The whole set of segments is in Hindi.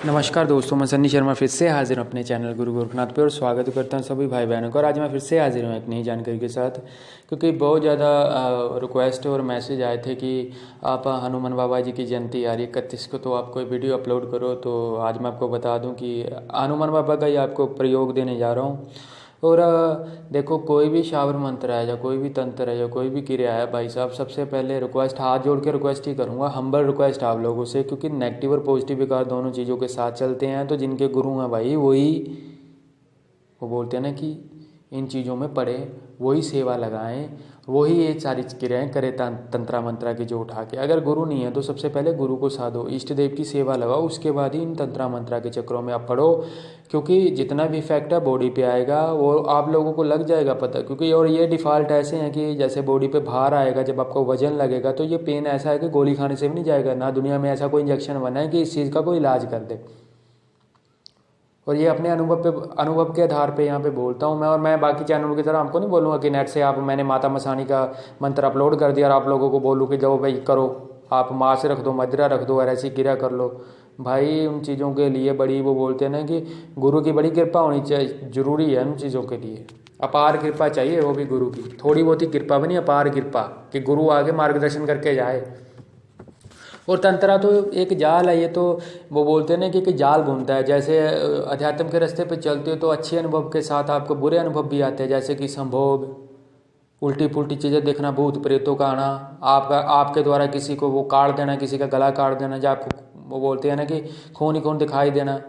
नमस्कार दोस्तों, मैं सन्नी शर्मा फिर से हाजिर हूँ अपने चैनल गुरु गोरखनाथ पे और स्वागत करता हूँ सभी भाई बहनों का। और आज मैं फिर से हाजिर हूँ एक नई जानकारी के साथ, क्योंकि बहुत ज़्यादा रिक्वेस्ट और मैसेज आए थे कि आप हनुमान बाबा जी की जयंती आ रही है 31 को, तो आप कोई वीडियो अपलोड करो। तो आज मैं आपको बता दूँ कि हनुमान बाबा का ही आपको प्रयोग देने जा रहा हूँ। और देखो, कोई भी शावर मंत्र है या कोई भी तंत्र है या कोई भी क्रिया है भाई साहब, सबसे पहले रिक्वेस्ट, हाथ जोड़ के रिक्वेस्ट ही करूँगा, हम्बल रिक्वेस्ट आप लोगों से, क्योंकि नेगेटिव और पॉजिटिव विकार दोनों चीज़ों के साथ चलते हैं। तो जिनके गुरु हैं भाई, वही वो बोलते हैं ना कि इन चीज़ों में पढ़े, वही सेवा लगाएं, वही ये सारी क्रियाएँ करें तंत्रा मंत्रा की जो उठा के। अगर गुरु नहीं है तो सबसे पहले गुरु को साधो, इष्ट देव की सेवा लगाओ, उसके बाद ही इन तंत्रा मंत्रा के चक्रों में आप पढ़ो। क्योंकि जितना भी इफेक्ट है बॉडी पे आएगा वो आप लोगों को लग जाएगा पता। क्योंकि और ये डिफ़ॉल्ट ऐसे हैं कि जैसे बॉडी पे भार आएगा, जब आपको वजन लगेगा, तो ये पेन ऐसा है कि गोली खाने से भी नहीं जाएगा। ना दुनिया में ऐसा कोई इंजेक्शन बना है कि इस चीज़ का कोई इलाज कर दे। और ये अपने अनुभव के आधार पे यहाँ पे बोलता हूँ मैं। और मैं बाकी चैनलों की तरह आपको नहीं बोलूँगा कि नेट से मैंने माता मसानी का मंत्र अपलोड कर दिया और आप लोगों को बोलूँ कि जाओ भाई करो, आप माँ से रख दो, मदिरा रख दो और ऐसी क्रिया कर लो। भाई उन चीज़ों के लिए बड़ी वो बोलते हैं ना कि गुरु की बड़ी कृपा होनी चाहिए, ज़रूरी है उन चीज़ों के लिए। अपार कृपा चाहिए, वो भी गुरु की। थोड़ी बहुत ही कृपा बनी, अपार कृपा कि गुरु आगे मार्गदर्शन करके जाए। और तंत्रा तो एक जाल है, ये तो वो बोलते हैं ना कि एक जाल बुनता है। जैसे अध्यात्म के रास्ते पे चलते हो तो अच्छे अनुभव के साथ आपको बुरे अनुभव भी आते हैं, जैसे कि संभोग, उल्टी पुल्टी चीज़ें देखना, भूत प्रेतों का आना, आपके द्वारा किसी को वो काट देना, किसी का गला काट देना, जब आपको वो बोलते हैं ना कि खून ही खून दिखाई देना,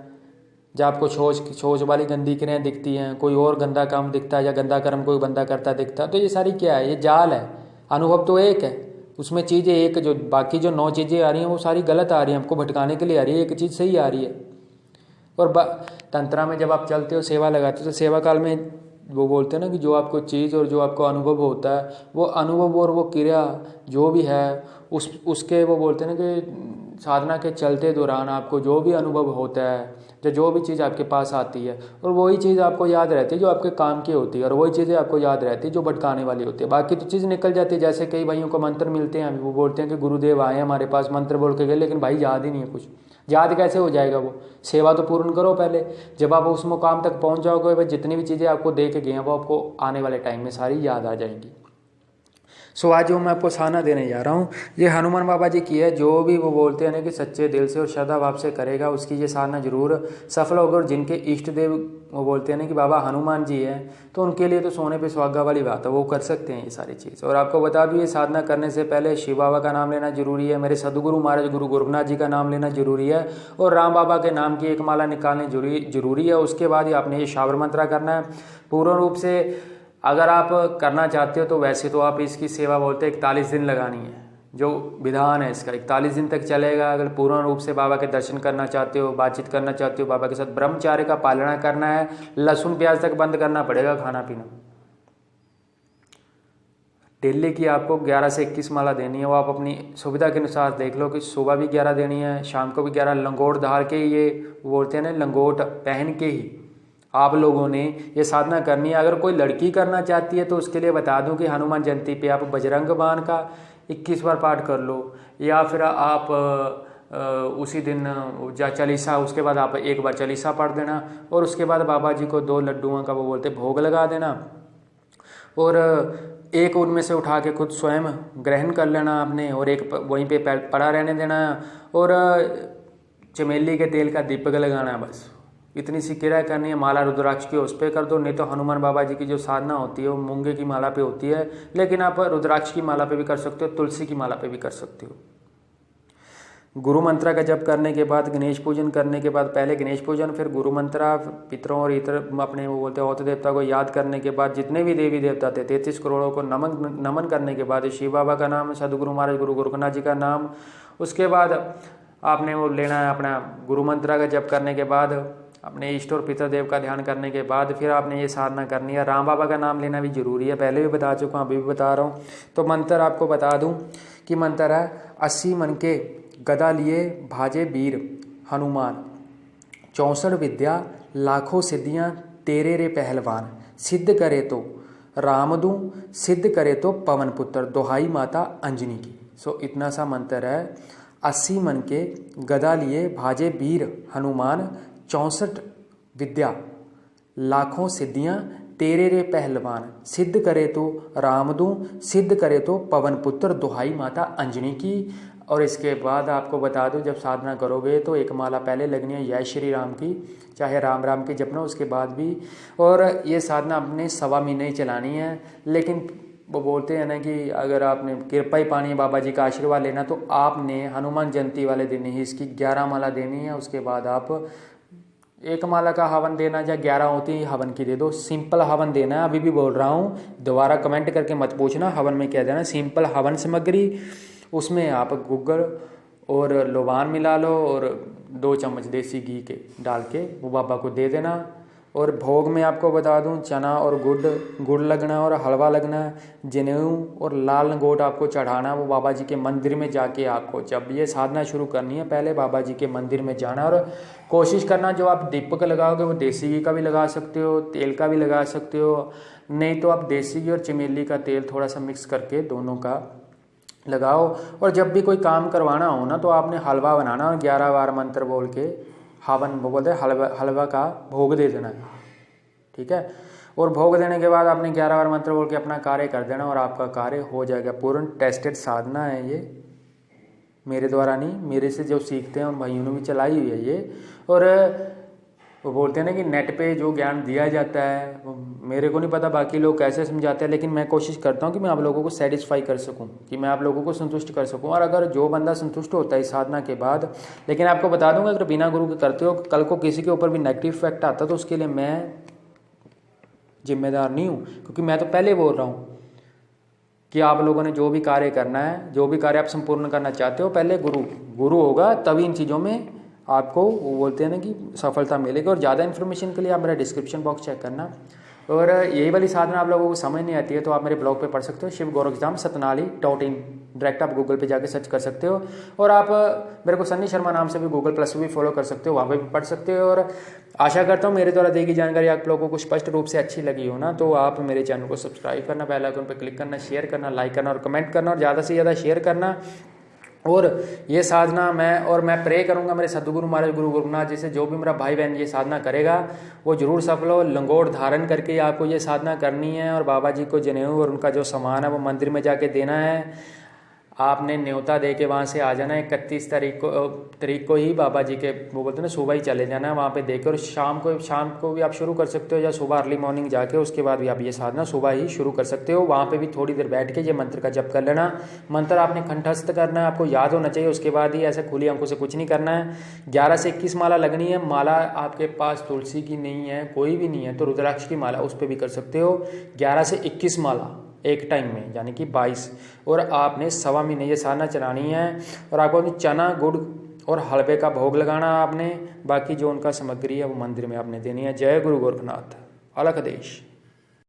जब आपको छोच वाली गंदी क्रियाएँ दिखती हैं, कोई और गंदा काम दिखता है या गंदा कर्म कोई बंदा करता दिखता है, तो ये सारी क्या है, ये जाल है। अनुभव तो एक है, उसमें चीज़ें एक, जो बाकी जो 9 चीज़ें आ रही हैं वो सारी गलत आ रही हैं, हमको भटकाने के लिए आ रही है, एक चीज़ सही आ रही है। और तंत्रा में जब आप चलते हो, सेवा लगाते हो, तो सेवा काल में वो बोलते हैं ना कि जो आपको चीज़ और जो आपको अनुभव होता है, वो अनुभव और वो क्रिया जो भी है उसके वो बोलते हैं ना कि साधना के चलते दौरान आपको जो भी अनुभव होता है, जो भी चीज़ आपके पास आती है, और वही चीज़ आपको याद रहती है जो आपके काम की होती है, और वही चीज़ें आपको याद रहती है जो भटकाने वाली होती है। बाकी तो चीज़ निकल जाती है। जैसे कई भाइयों को मंत्र मिलते हैं, वो बोलते हैं कि गुरुदेव आए हमारे पास, मंत्र बोल के गए, लेकिन भाई याद ही नहीं है कुछ। याद कैसे हो जाएगा? वो सेवा तो पूर्ण करो पहले। जब आप उस मुकाम तक पहुंच जाओगे, वह जितनी भी चीज़ें आपको दे के गए हैं वो आपको आने वाले टाइम में सारी याद आ जाएंगी। सो आज जो मैं आपको साधना देने जा रहा हूँ, ये हनुमान बाबा जी की है। जो भी वो बोलते हैं ना कि सच्चे दिल से और श्रद्धा भाव से करेगा, उसकी ये साधना जरूर सफल होगी। और जिनके इष्ट देव वो बोलते हैं ना कि बाबा हनुमान जी हैं, तो उनके लिए तो सोने पे सुहागा वाली बात है, वो कर सकते हैं ये सारी चीज़। और आपको बता दूँ, ये साधना करने से पहले शिव बाबा का नाम लेना जरूरी है, मेरे सदगुरु महाराज गुरु गोरखनाथ जी का नाम लेना जरूरी है, और राम बाबा के नाम की एक माला निकालनी जरूरी है। उसके बाद ही आपने ये शावर मंत्रा करना है पूर्ण रूप से। अगर आप करना चाहते हो तो वैसे तो आप इसकी सेवा बोलते हैं 41 दिन लगानी है, जो विधान है इसका 41 दिन तक चलेगा। अगर पूर्ण रूप से बाबा के दर्शन करना चाहते हो, बातचीत करना चाहते हो बाबा के साथ, ब्रह्मचार्य का पालना करना है, लहसुन प्याज तक बंद करना पड़ेगा खाना पीना। डेली की आपको 11 से 21 माला देनी है, वो आप अपनी सुविधा के अनुसार देख लो कि सुबह भी 11 देनी है, शाम को भी 11। लंगोट धार के, ये बोलते हैं ना, लंगोट पहन के ही आप लोगों ने ये साधना करनी है। अगर कोई लड़की करना चाहती है तो उसके लिए बता दूं कि हनुमान जयंती पे आप बजरंग बाण का 21 बार पाठ कर लो, या फिर आप उसी दिन चालीसा, उसके बाद आप एक बार चालीसा पढ़ देना, और उसके बाद बाबा जी को 2 लड्डुओं का वो बोलते भोग लगा देना, और एक उनमें से उठा के खुद स्वयं ग्रहण कर लेना आपने, और एक वहीं पे पड़ा रहने देना, और चमेली के तेल का दीपक लगाना है। बस इतनी सी क्रिया करनी है। माला रुद्राक्ष की उस पर कर दो, नहीं तो हनुमान बाबा जी की जो साधना होती है वो मूंगे की माला पे होती है, लेकिन आप रुद्राक्ष की माला पे भी कर सकते हो, तुलसी की माला पे भी कर सकते हो। गुरु मंत्रा का जप करने के बाद, गणेश पूजन करने के बाद, पहले गणेश पूजन फिर गुरु मंत्रा, पितरों और इतर अपने वो बोलते हैं होते देवता को याद करने के बाद, जितने भी देवी देवता थे 33 करोड़ों को नमन करने के बाद, शिव बाबा का नाम, सदगुरु महाराज गुरु गोरखनाथ जी का नाम, उसके बाद आपने वो लेना है अपना गुरु मंत्रा का जप करने के बाद, अपने इष्ट और पितर देव का ध्यान करने के बाद फिर आपने ये साधना करनी है। राम बाबा का नाम लेना भी जरूरी है, पहले भी बता चुका हूँ, अभी भी बता रहा हूँ। तो मंत्र आपको बता दूँ कि मंत्र है 80 मन के गदा लिए भाजे वीर हनुमान, 64 विद्या लाखों सिद्धियाँ तेरे रे पहलवान, सिद्ध करे तो राम दूं, सिद्ध करे तो पवन पुत्र, दोहाई माता अंजनी की। सो इतना सा मंत्र है। 80 मन के गदा लिए भाजे वीर हनुमान, 64 विद्या लाखों सिद्धियां तेरे रे पहलवान, सिद्ध करे तो राम दूं, सिद्ध करे तो पवन पुत्र, दुहाई माता अंजनी की। और इसके बाद आपको बता दूं, जब साधना करोगे तो एक माला पहले लगनी है जय श्री राम की, चाहे राम राम की जपना उसके बाद भी। और ये साधना आपने 1.25 महीने ही चलानी है। लेकिन वो बोलते हैं ना कि अगर आपने कृपा ही पानी है, बाबा जी का आशीर्वाद लेना, तो आपने हनुमान जयंती वाले दिन ही इसकी 11 माला देनी है। उसके बाद आप एक माला का हवन देना, या 11 होती है हवन की दे दो। सिंपल हवन देना है, अभी भी बोल रहा हूँ, दोबारा कमेंट करके मत पूछना हवन में क्या देना। सिंपल हवन सामग्री, उसमें आप गुग्गल और लोबान मिला लो और 2 चम्मच देसी घी के डाल के वो बाबा को दे देना। और भोग में आपको बता दूं, चना और गुड़ लगना और हलवा लगना, जनेऊ और लाल लंगोट आपको चढ़ाना। वो बाबा जी के मंदिर में जाके आपको, जब ये साधना शुरू करनी है, पहले बाबा जी के मंदिर में जाना और कोशिश करना जो आप दीपक लगाओगे वो देसी घी का भी लगा सकते हो, तेल का भी लगा सकते हो, नहीं तो आप देसी घी और चमेली का तेल थोड़ा सा मिक्स करके दोनों का लगाओ। और जब भी कोई काम करवाना हो ना, तो आपने हलवा बनाना और 11 बार मंत्र बोल के हवन बोलते हैं हलवा का भोग दे देना है, ठीक है। और भोग देने के बाद आपने 11 बार मंत्र बोल के अपना कार्य कर देना और आपका कार्य हो जाएगा पूर्ण। टेस्टेड साधना है ये, मेरे द्वारा नहीं, मेरे से जो सीखते हैं उन भाइयों ने भी चलाई हुई है ये। और वो बोलते हैं ना कि नेट पे जो ज्ञान दिया जाता है वो मेरे को नहीं पता बाकी लोग कैसे समझाते हैं, लेकिन मैं कोशिश करता हूँ कि मैं आप लोगों को सेटिस्फाई कर सकूँ, कि मैं आप लोगों को संतुष्ट कर सकूँ। और अगर जो बंदा संतुष्ट होता है इस साधना के बाद, लेकिन आपको बता दूंगा अगर बिना गुरु के करते हो, कल को किसी के ऊपर भी नेगेटिव इफेक्ट आता तो उसके लिए मैं जिम्मेदार नहीं हूँ, क्योंकि मैं तो पहले बोल रहा हूँ कि आप लोगों ने जो भी कार्य करना है, जो भी कार्य आप संपूर्ण करना चाहते हो, पहले गुरु होगा, तभी इन चीज़ों में आपको वो बोलते हैं ना कि सफलता मिलेगी। और ज़्यादा इन्फॉर्मेशन के लिए आप मेरा डिस्क्रिप्शन बॉक्स चेक करना। और यही वाली साधना आप लोगों को समझ नहीं आती है तो आप मेरे ब्लॉग पे पढ़ सकते हो, शिव गोरखधाम सतनाली.in, डायरेक्ट आप गूगल पे जाके सर्च कर सकते हो। और आप मेरे को सन्नी शर्मा नाम से भी गूगल प्लस भी फॉलो कर सकते हो, वहाँ पे भी पढ़ सकते हो। और आशा करता हूँ मेरे द्वारा दी गई जानकारी आप लोगों को स्पष्ट रूप से अच्छी लगी हो ना, तो आप मेरे चैनल को सब्सक्राइब करना, बेल आइकन पर क्लिक करना, शेयर करना, लाइक करना और कमेंट करना, और ज़्यादा से ज़्यादा शेयर करना। और ये साधना मैं प्रे करूंगा मेरे सद्गुरु महाराज गुरु गोरखनाथ जी से, जो भी मेरा भाई बहन ये साधना करेगा वो जरूर सफल हो। लंगोट धारण करके आपको ये साधना करनी है और बाबा जी को जनेऊ और उनका जो सामान है वो मंदिर में जाके देना है। आपने न्योता दे के वहाँ से आ जाना है। 31 तारीख को ही बाबा जी के वो बोलते हैं ना सुबह ही चले जाना है वहाँ पे देकर। शाम को भी आप शुरू कर सकते हो, या सुबह अर्ली मॉर्निंग जाके उसके बाद भी आप ये साधना सुबह ही शुरू कर सकते हो। वहाँ पे भी थोड़ी देर बैठ के ये मंत्र का जप कर लेना। मंत्र आपने कंठस्थ करना है, आपको याद होना चाहिए। उसके बाद ही ऐसे खुली आंखों से कुछ नहीं करना है। 11 से 21 माला लगनी है। माला आपके पास तुलसी की नहीं है, कोई भी नहीं है, तो रुद्राक्ष की माला उस पर भी कर सकते हो। 11 से 21 माला एक टाइम में, यानी कि 22। और आपने 1.25 महीने ये साधना चलानी है। और आपको चना गुड़ और हलवे का भोग लगाना आपने, बाकी जो उनका सामग्री है वो मंदिर में आपने देनी है। जय गुरु गोरखनाथ। अलख देश।